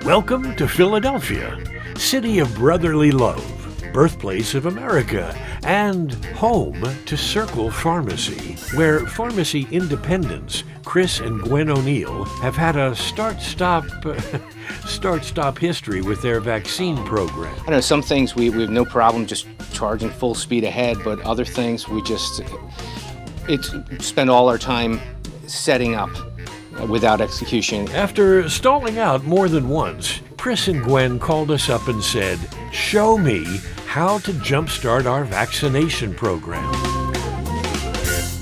Welcome to Philadelphia, city of brotherly love, birthplace of America, and home to Circle Pharmacy, where pharmacy independents Chris and Gwen O'Neill have had a start-stop history with their vaccine program. I know some things we have no problem just charging full speed ahead, but other things we just spend all our time setting up without execution. After stalling out more than once, Chris and Gwen called us up and said, "Show me how to jumpstart our vaccination program."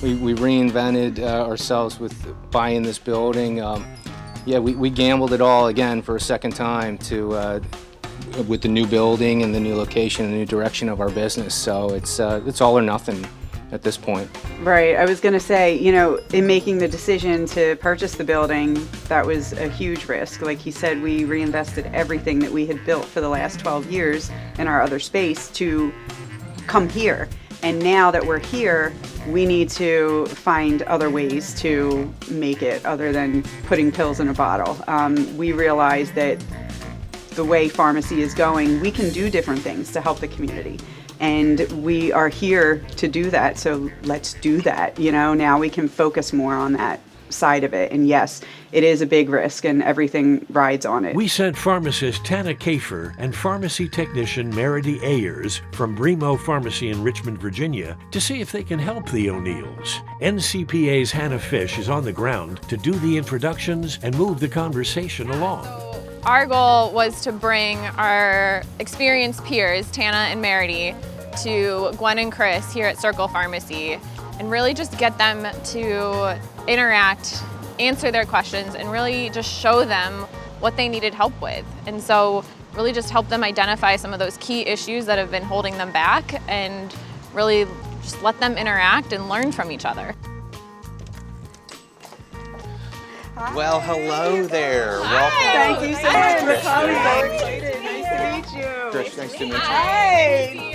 We reinvented ourselves with buying this building. We gambled it all again for a second time with the new building and the new location and the new direction of our business. So it's all or nothing at this point. Right. I was going to say, in making the decision to purchase the building, that was a huge risk. Like he said, we reinvested everything that we had built for the last 12 years in our other space to come here. And now that we're here, we need to find other ways to make it other than putting pills in a bottle. We realized that the way pharmacy is going, we can do different things to help the community. And we are here to do that, so let's do that. Now we can focus more on that side of it. And yes, it is a big risk and everything rides on it. We sent pharmacist Tana Kafer and pharmacy technician Meredy Ayers from Bremo Pharmacy in Richmond, Virginia, to see if they can help the O'Neills. NCPA's Hannah Fish is on the ground to do the introductions and move the conversation along. Our goal was to bring our experienced peers, Tana and Meredy, to Gwen and Chris here at Circle Pharmacy and really just get them to interact, answer their questions, and really just show them what they needed help with. And so really just help them identify some of those key issues that have been holding them back and really just let them interact and learn from each other. Hi. Well, hello there. Hi. Welcome. Thank you so much for coming. So excited. Nice to meet you. Trish, nice to meet you. Hi.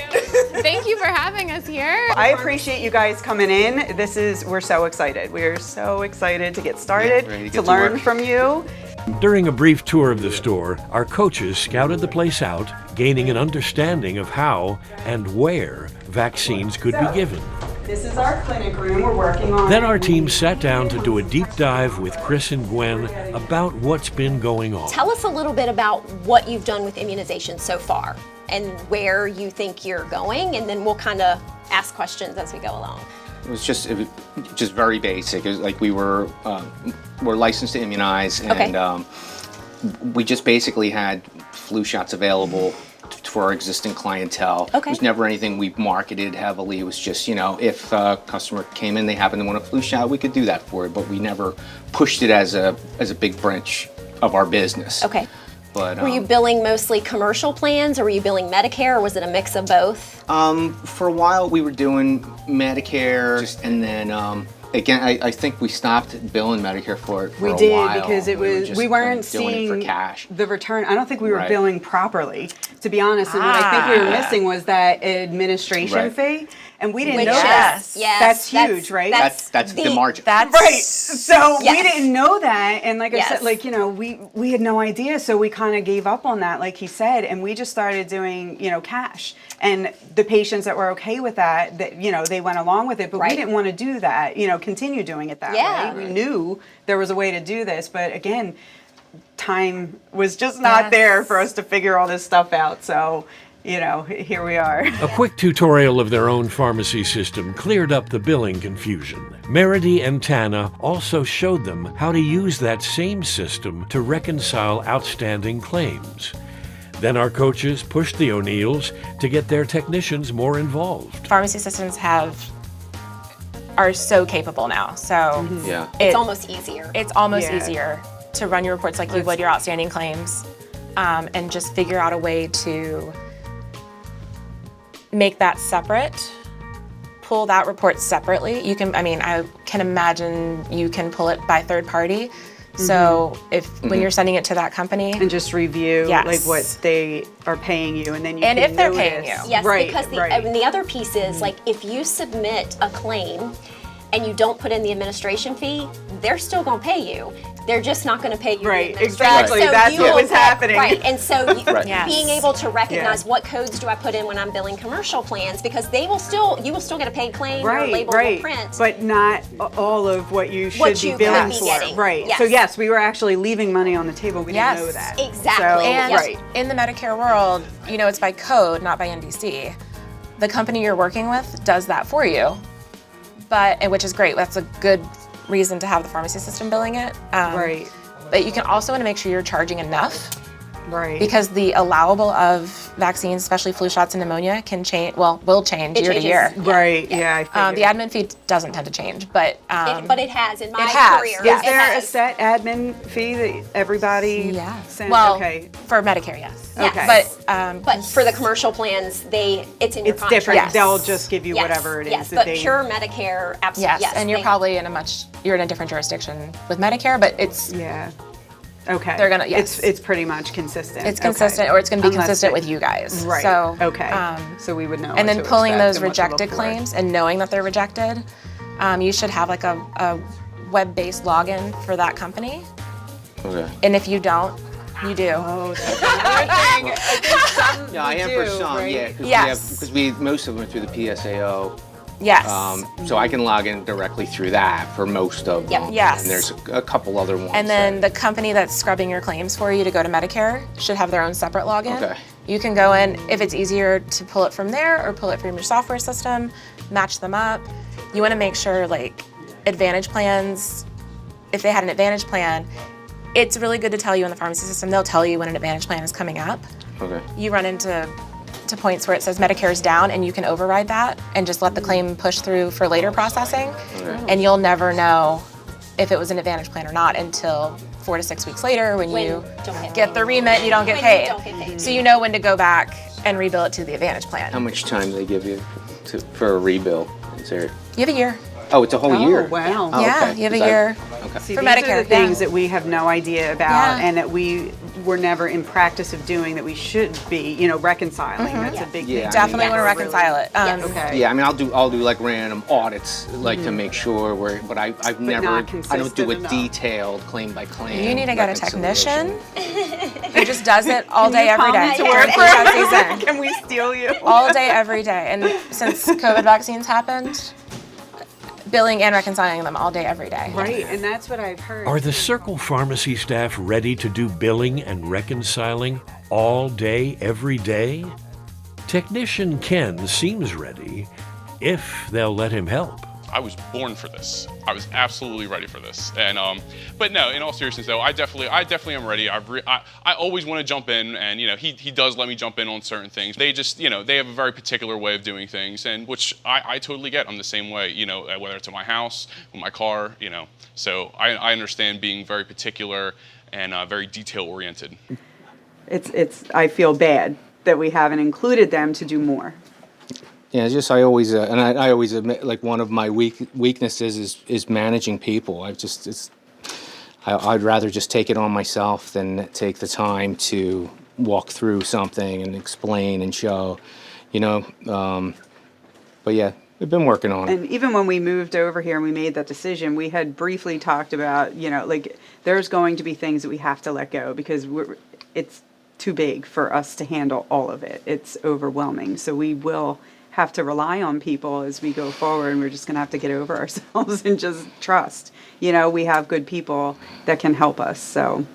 Thank you for having us here. I appreciate you guys coming in. We're so excited. We're so excited to get started, ready to to get to learn work. from you. During a brief tour of the store, our coaches scouted the place out, gaining an understanding of how and where vaccines could be given. This is our clinic room we're working on. Then our team sat down to do a deep dive with Chris and Gwen about what's been going on. Tell us a little bit about what you've done with immunization so far and where you think you're going, and then we'll kind of ask questions as we go along. It was just very basic. It was like we're licensed to immunize, and we just basically had flu shots available for our existing clientele. Okay. It was never anything we marketed heavily. It was just, if a customer came in, they happened to want a flu shot, we could do that for it, but we never pushed it as a big branch of our business. Okay. But, were you billing mostly commercial plans, or were you billing Medicare, or was it a mix of both? For a while we were doing Medicare, and then again, I think we stopped billing Medicare for it for a while. Because we weren't seeing doing it for cash. the return. I don't think we were Right. billing properly, to be honest. And what I think we were missing was that administration Right. fee, and we didn't Which know is- that. yes, That's huge, right? That's the margin. Right. So Yes. we didn't know that, and like I Yes. said, we had no idea, so we kind of gave up on that, like he said, and we just started doing, cash. And the patients that were okay with that, they went along with it, but Right. we didn't want to do that, continue doing it that Yeah. way. We knew there was a way to do this, but again, time was just not there for us to figure all this stuff out. So, here we are. A quick tutorial of their own pharmacy system cleared up the billing confusion. Meredy and Tana also showed them how to use that same system to reconcile outstanding claims. Then our coaches pushed the O'Neills to get their technicians more involved. Pharmacy systems are so capable now, so Yeah. It's almost easier. it's almost Yeah. easier to run your reports like you would your outstanding claims, and just figure out a way to make that separate, pull that report separately. I can imagine you can pull it by third party. So when you're sending it to that company, And just review Yes. like what they are paying you, and then you And can if they're paying notice. you. Yes, Right, because right. the other piece is like if you submit a claim and you don't put in the administration fee, they're still going to pay you. They're just not going to pay you. Right, the exactly. So That's you what will was get- happening. Right, and so Yes. being able to recognize Yeah. what codes do I put in when I'm billing commercial plans, because you will still get a paid claim, your Right, label right. will print. But not all of what you should What be you could billing be for. getting. Right. Yes. So yes, we were actually leaving money on the table. We Yes. didn't know that. Exactly. So, And right. in the Medicare world, it's by code, not by NDC. The company you're working with does that for you, which is great. That's a good reason to have the pharmacy system billing it. Right. But you can also want to make sure you're charging enough, Right. because the allowable of vaccines, especially flu shots and pneumonia, will change It year to changes. year. Right. Yeah. I figured. The admin fee doesn't tend to change, but But it has in my it has, career. yeah. Is it there a has. set admin fee that everybody yes. sends? Well, Okay. for Medicare, yes. Yes. Okay. But But for the commercial plans, it's in your It's contract. different. Yes. They'll just give you Yes, whatever it is. Yes, that but they, pure Medicare, absolutely. yes, Yes, and you're they- probably you're in a different jurisdiction with Medicare, but it's Yeah. Okay. They're gonna- yes. It's pretty much consistent. it's Okay. consistent, or it's going to be Unless consistent it- with you guys. Right. So okay. So we would know. and what then to pulling expect those and what to look rejected for. claims and knowing that they're rejected, you should have like a web-based login for that company. Okay. And if you don't, you do. Oh, that's another thing. I think some Yeah, I am for some, right? yeah. Cause Yes. most of them are through the PSAO. Yes. So I can log in directly through that for most of them. Yep. Yes. And there's a couple other ones. And then the company that's scrubbing your claims for you to go to Medicare should have their own separate login. Okay. You can go in, if it's easier to pull it from there or pull it from your software system, match them up. You want to make sure, like, Advantage plans, if they had an Advantage plan, it's really good to tell you in the pharmacy system. They'll tell you when an Advantage plan is coming up. Okay. You run into points where it says Medicare's down, and you can override that and just let the claim push through for later processing. And you'll never know if it was an Advantage plan or not until 4 to 6 weeks later when you don't get the remit and you don't get When paid. you don't get paid. So you know when to go back and rebill it to the Advantage plan. How much time do they give you for a rebill? Is there? You have a year. Oh, it's a whole Oh, year. wow. Oh, Yeah, okay. you have a 'Cause year. Okay. See, For these are Medicare, the things yeah. that we have no idea about Yeah. and that we were never in practice of doing, that we should be, reconciling. That's a big Yeah, thing. I Definitely Yes. want to reconcile it. Yes. Okay. Yeah, I mean, I'll do like random audits, like to make sure but I've never, not I don't do consistent a enough. detailed claim by claim. You need to get a reconciliation. technician who just does it all day, every day. To work for That us? season. Can we steal you? All day, every day. And since COVID vaccines happened, billing and reconciling them all day, every day. Right, and that's what I've heard. Are the Circle Pharmacy staff ready to do billing and reconciling all day, every day? Technician Ken seems ready, if they'll let him help. I was born for this. I was absolutely ready for this. And but no, in all seriousness though, I definitely am ready. I always want to jump in, and he does let me jump in on certain things. They just they have a very particular way of doing things, and which I totally get. I'm the same way, whether it's at my house, with my car, So I understand being very particular and very detail oriented. I feel bad that we haven't included them to do more. Yeah, it's just I always admit, like, one of my weaknesses is managing people. I'd rather just take it on myself than take the time to walk through something and explain and show, But yeah, we've been working on it. And even when we moved over here and we made that decision, we had briefly talked about, there's going to be things that we have to let go because it's too big for us to handle all of it. It's overwhelming. So we will have to rely on people as we go forward, and we're just going to have to get over ourselves and just trust. We have good people that can help us. So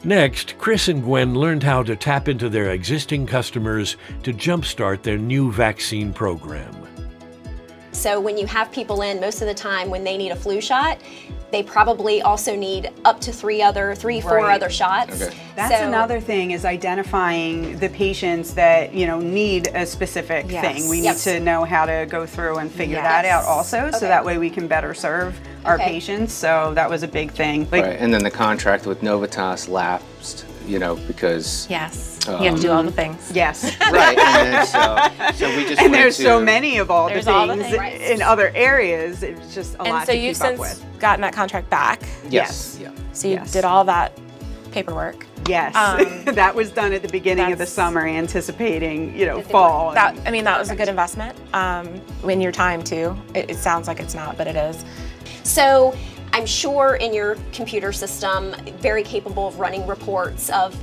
Next, Chris and Gwen learned how to tap into their existing customers to jumpstart their new vaccine program. So when you have people in, most of the time when they need a flu shot, they probably also need up to four Right. other shots. Okay. that's So- another thing, is identifying the patients that, need a specific Yes. thing. We Yes. need to know how to go through and figure Yes. that out also, so Okay. that way we can better serve our Okay. patients. So that was a big thing. Like, Right, and then the contract with Novitas lapsed, because Yes. You have to do all the things. yes. right, and then so we just And went there's so to- many of all the There's all the things things. in other areas. It's just a And lot so to you've keep up since with. gotten that contract back. Yes. Yeah. So you Yes. did all that paperwork. Yes, that was done at the beginning of the That's- summer, anticipating, fall. That was a good investment in your time too. It sounds like it's not, but it is. So I'm sure in your computer system, very capable of running reports of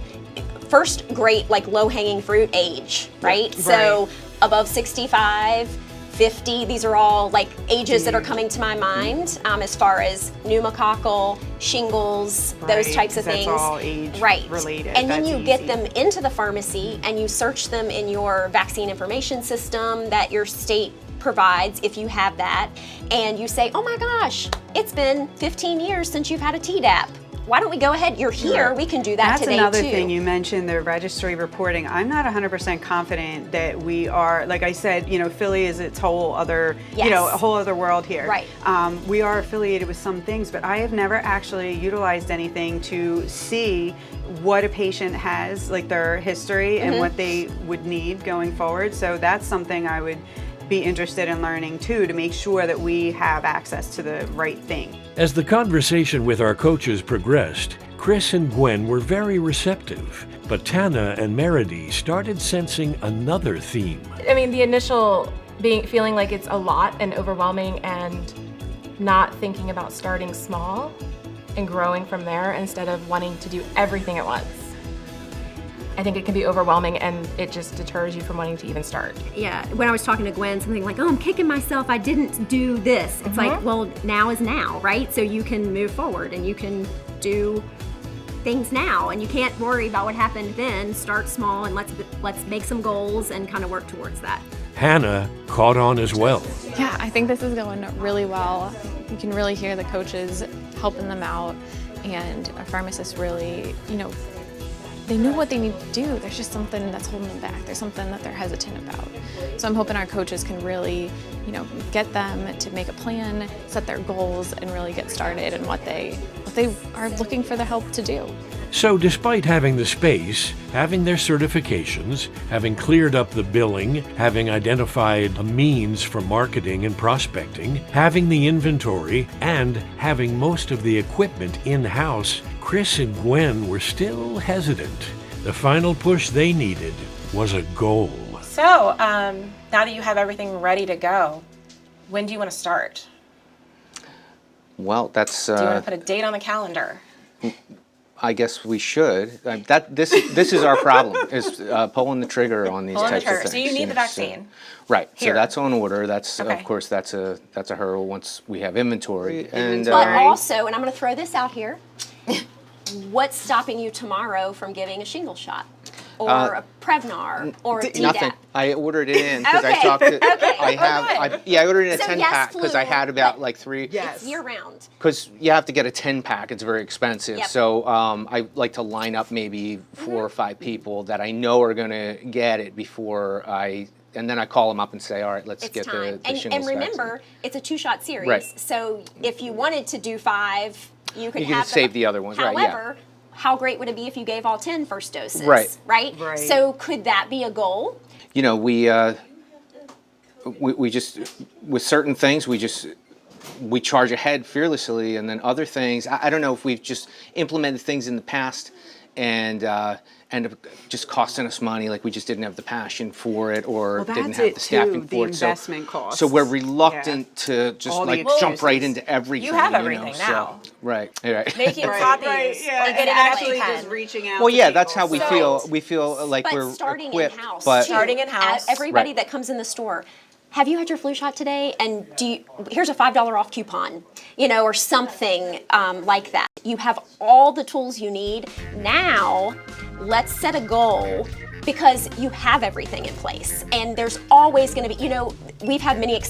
first great, like low-hanging fruit age, right? So above 65, 50, these are all like ages that are coming to my mind as far as pneumococcal, shingles, those types of things. That's all age related. And then That's you get easy. them into the pharmacy and you search them in your vaccine information system that your state provides, if you have that, and you say, oh my gosh, it's been 15 years since you've had a Tdap. Why don't we go ahead? You're here. We can do that today too. That's another thing you mentioned, the registry reporting. I'm not 100% confident that we are, like I said, Philly is its whole other, a whole other world here. Right. We are affiliated with some things, but I have never actually utilized anything to see what a patient has, like their history and what they would need going forward. So that's something I would be interested in learning too, to make sure that we have access to the right thing. As the conversation with our coaches progressed, Chris and Gwen were very receptive, but Tana and Meredy started sensing another theme. I mean, the initial feeling like it's a lot and overwhelming and not thinking about starting small and growing from there instead of wanting to do everything at once. I think it can be overwhelming and it just deters you from wanting to even start. Yeah, when I was talking to Gwen, something like, oh, I'm kicking myself, I didn't do this. It's like, well, now is now, right? So you can move forward and you can do things now and you can't worry about what happened then. Start small and let's make some goals and kind of work towards that. Hannah caught on as well. Yeah, I think this is going really well. You can really hear the coaches helping them out, and our pharmacists really, they know what they need to do. There's just something that's holding them back. There's something that they're hesitant about. So I'm hoping our coaches can really, get them to make a plan, set their goals, and really get started in what they are looking for the help to do. So despite having the space, having their certifications, having cleared up the billing, having identified a means for marketing and prospecting, having the inventory, and having most of the equipment in-house, Chris and Gwen were still hesitant. The final push they needed was a goal. So, now that you have everything ready to go, when do you want to start? Well, that's. Do you want to put a date on the calendar? I guess we should. This is our problem, is pulling the trigger on these types of things. So you need the vaccine. Right. Here. So that's on order. That's Okay. Of course that's a hurdle once we have inventory. And But also, and I'm going to throw this out here, what's stopping you tomorrow from getting a shingle shot? Or a Prevnar? Or a Tdap? nothing. I ordered it in because I Okay. talked to. Okay. I ordered in a So 10 yes, pack because I flu, had about but like 3. Yes. Year round. Because you have to get a 10 pack. It's very expensive. Yep. So I like to line up maybe 4 or 5 people that I know are going to get it before and then I call them up and say, all right, let's It's get time. the And shingles remember, it's a 2-shot series. Right. So if you wanted to do 5, you could You can have save the other ones, right, yeah. However, how great would it be if you gave all 10 first doses? Right. Right? Right. So could that be a goal? We just, with certain things, we charge ahead fearlessly, and then other things, I don't know if we've just implemented things in the past and end up just costing us money, like we just didn't have the passion for it or Well, didn't that's have it the staffing too, for the it. investment costs. So we're reluctant to just All the like jump excuses. right into everything. You have know, everything so- now. Right. Making Right, copies yeah, or and getting actually an just reaching out Well, to yeah, people. that's how we So- feel. We feel like But we're starting equipped, in-house, but too. Starting in-house. Everybody Right. that comes in the store, have you had your flu shot today? And here's a $5 off coupon, or something like that. You have all the tools you need. Now, let's set a goal because you have everything in place. And there's always going to be, we've had many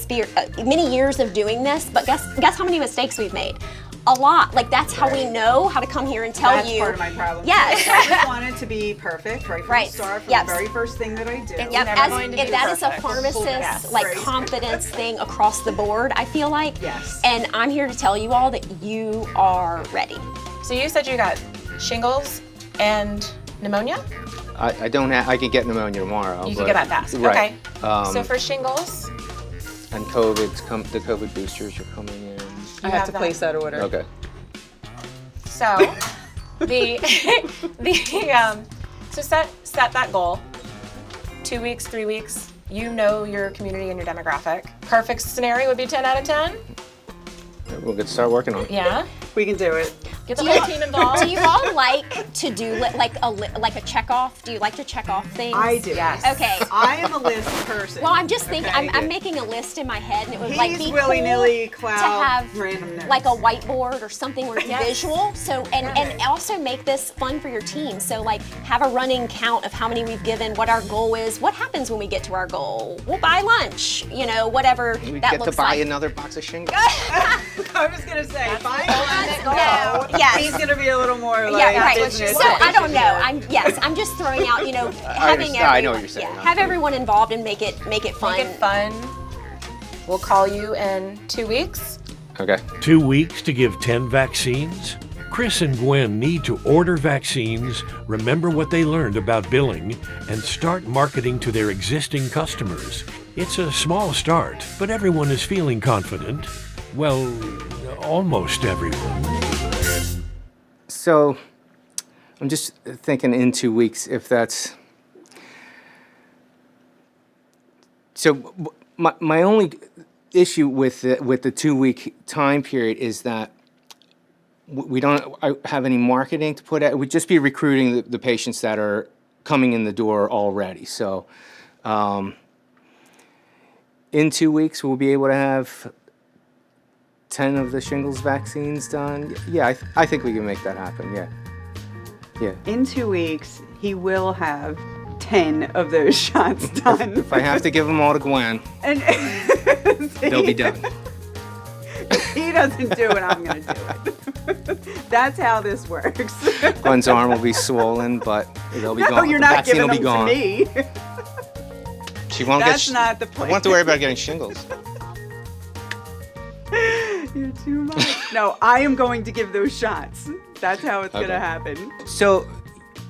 years of doing this, but guess how many mistakes we've made? A lot. Like, that's how we know how to come here and tell That's you. part of my problem. Yes. I just want it to be perfect right from Right. the start, from Yes. the very first thing that I do. Yep, never going to be that is a perfect. pharmacist Yes. Right. confidence thing across the board, I feel like. Yes. And I'm here to tell you all that you are ready. So you said you got shingles and pneumonia? I don't have. I could get pneumonia tomorrow. You but, can get that fast. Right. Okay. So for shingles, And the COVID boosters are coming in. I have to place that order. Okay. so so set that goal. 2 weeks, 3 weeks. You know your community and your demographic. Perfect scenario would be 10 out of 10. We'll get to start working on it. Yeah? We can do it. Get the whole team involved. Do you all like to do like a check off? Do you like to check off things? I do. Yes. Okay. I am a list person. Well, I'm just thinking. Okay. I'm making a list in my head, and it would He's like be willy-nilly cool cloud to have random notes. like a whiteboard or something where it's Yes. visual. So and also make this fun for your team. So like have a running count of how many we've given, what our goal is, what happens when we get to our goal. We'll buy lunch, you know, whatever We that get to looks buy like. another box of shingles. I was gonna say, fine. No. Yes. He's gonna be a little more like Yeah, right. business. So I don't know. I'm just throwing out, you know, having understand. I know what you're saying. have everyone involved and make it fun. Make it fun. We'll call you in 2 weeks. Okay. 2 weeks to give 10 vaccines? Chris and Gwen need to order vaccines, remember what they learned about billing, and start marketing to their existing customers. It's a small start, but everyone is feeling confident. Well, almost everyone. So I'm just thinking in 2 weeks if that's. So my only issue with the 2 week time period is that we don't have any marketing to put out. We'd just be recruiting the patients that are coming in the door already. So in 2 weeks, we'll be able to have 10 of the shingles vaccines done. Yeah, I think we can make that happen. Yeah. Yeah. In 2 weeks, he will have 10 of those shots done. If I have to give them all to Gwen, And they'll be done. if he doesn't do it, I'm gonna do it. That's how this works. Gwen's arm will be swollen, but they'll be No, gone. you're The not vaccine giving will be them gone. to me. She won't That's get. not the I plan. won't have to worry about getting shingles. You're too much. No, I am going to give those shots. That's how it's Okay. gonna happen. So,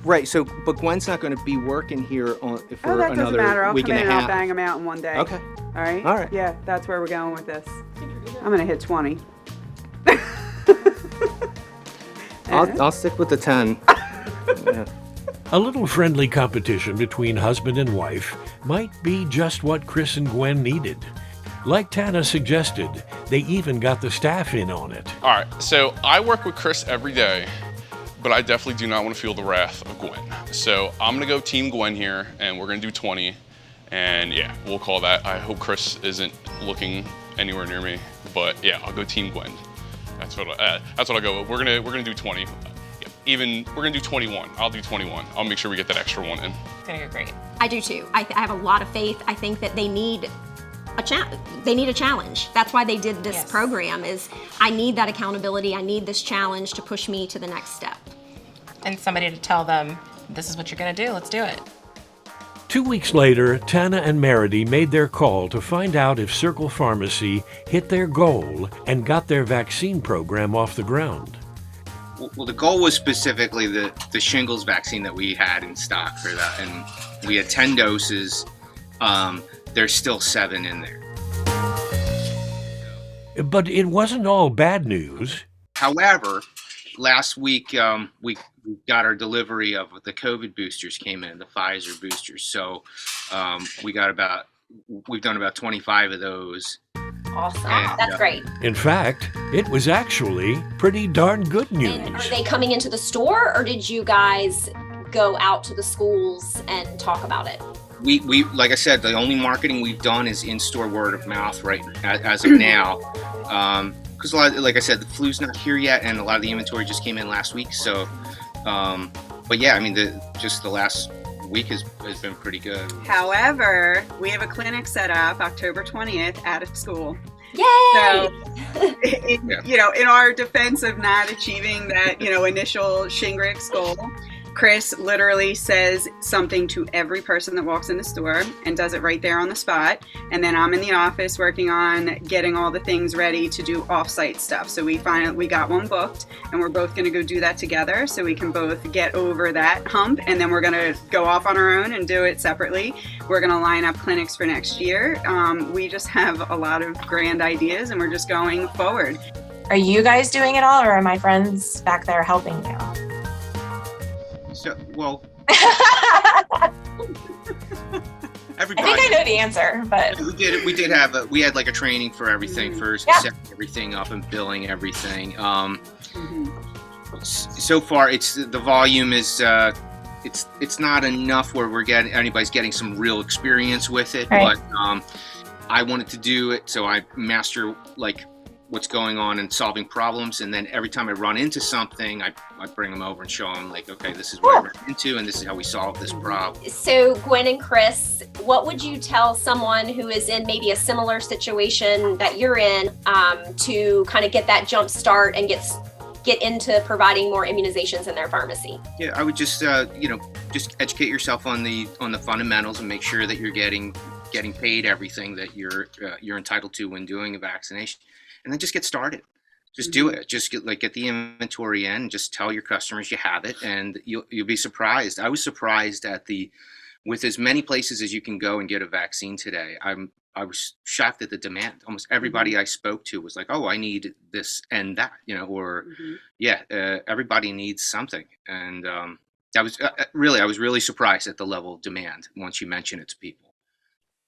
right. So, but Gwen's not going to be working here for Oh, that doesn't another matter. I'll week come in and and a I'll half. bang them out in one day. Okay. All right? All right. Yeah, that's where we're going with this. I'm gonna hit 20. I'll stick with the 10. Yeah. A little friendly competition between husband and wife might be just what Chris and Gwen needed. Like Tana suggested, they even got the staff in on it. All right, so I work with Chris every day, but I definitely do not want to feel the wrath of Gwen. So I'm gonna go Team Gwen here, and we're gonna do 20, and yeah, we'll call that. I hope Chris isn't looking anywhere near me, but yeah, I'll go Team Gwen. That's what I'll go with. We're gonna do 20. Even we're gonna do 21. I'll do 21. I'll make sure we get that extra one in. It's gonna go great. I do too. I have a lot of faith. I think that they need a challenge. That's why they did this Yes. program. Is I need that accountability. I need this challenge to push me to the next step. And somebody to tell them, this is what you're gonna do, let's do it. 2 weeks later, Tana and Meredy made their call to find out if Circle Pharmacy hit their goal and got their vaccine program off the ground. Well, the goal was specifically the shingles vaccine that we had in stock for that, and we had 10 doses. There's still 7 in there. But it wasn't all bad news. However, last week we got our delivery of the COVID boosters came in, the Pfizer boosters. So we've done about 25 of those. Awesome. And, That's great. In fact, it was actually pretty darn good And are news. they coming into the store, or did you guys go out to the schools and talk about it? We like I said, the only marketing we've done is in-store word of mouth right as of now. Because like I said, the flu's not here yet, and a lot of the inventory just came in last week. So, but yeah, I mean, just the last week has been pretty good. However, we have a clinic set up October 20th at a school. Yay! So, Yeah. in our defense of not achieving that, initial Shingrix goal, Chris literally says something to every person that walks in the store and does it right there on the spot. And then I'm in the office working on getting all the things ready to do off-site stuff. So we got one booked, and we're both going to go do that together so we can both get over that hump. And then we're going to go off on our own and do it separately. We're going to line up clinics for next year. We just have a lot of grand ideas, and we're just going forward. Are you guys doing it all, or are my friends back there helping you? So, well, Everybody. I think I know the answer, but We had like a training for everything first, Yeah. setting everything up and billing everything. So far, the volume is it's not enough where anybody's getting some real experience with it. Right. But I wanted to do it so I master like what's going on and solving problems, and then every time I run into something, I bring them over and show them like, okay, this is what I ran into, and this is how we solve this problem. So, Gwen and Chris, what would you tell someone who is in maybe a similar situation that you're in to kind of get that jump start and get into providing more immunizations in their pharmacy? Yeah, I would just just educate yourself on the fundamentals and make sure that you're getting paid everything that you're entitled to when doing a vaccination, and then just get started. Just do it. Just get the inventory in. Just tell your customers you have it, and you'll be surprised. I was surprised with as many places as you can go and get a vaccine today. I was shocked at the demand. Almost everybody I spoke to was like, "Oh, I need this and that," everybody needs something, and I was really surprised at the level of demand once you mention it to people.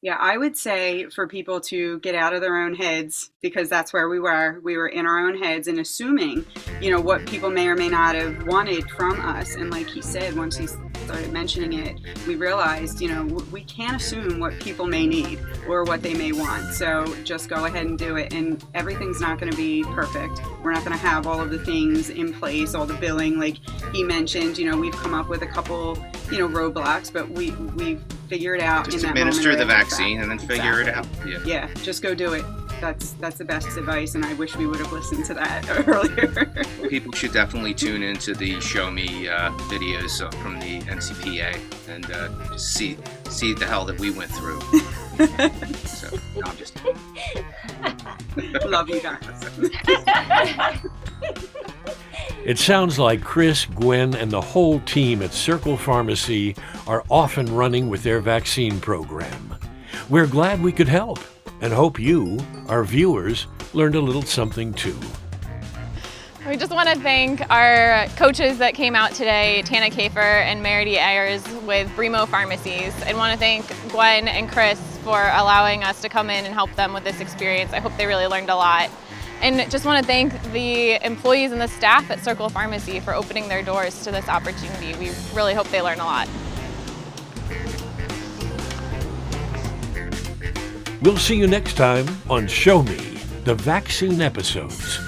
Yeah, I would say for people to get out of their own heads, because that's where we were. We were in our own heads and assuming, what people may or may not have wanted from us. And like he said, once he started mentioning it, we realized, we can't assume what people may need or what they may want. So just go ahead and do it. And everything's not going to be perfect. We're not going to have all of the things in place, all the billing. Like he mentioned, we've come up with a couple, roadblocks, but we figure it out Just in that administer moment. the vaccine and then figure it out. Yeah, just go do it. That's the best advice, and I wish we would have listened to that earlier. People should definitely tune into the Show Me videos from the NCPA and just see the hell that we went through. So, no, I'm just Love you guys. It sounds like Chris, Gwen, and the whole team at Circle Pharmacy are off and running with their vaccine program. We're glad we could help and hope you, our viewers, learned a little something too. We just want to thank our coaches that came out today, Tana Kafer and Meredy Ayers with Bremo Pharmacies. And want to thank Gwen and Chris for allowing us to come in and help them with this experience. I hope they really learned a lot. And just want to thank the employees and the staff at Circle Pharmacy for opening their doors to this opportunity. We really hope they learn a lot. We'll see you next time on Show Me, the Vaccine Episodes.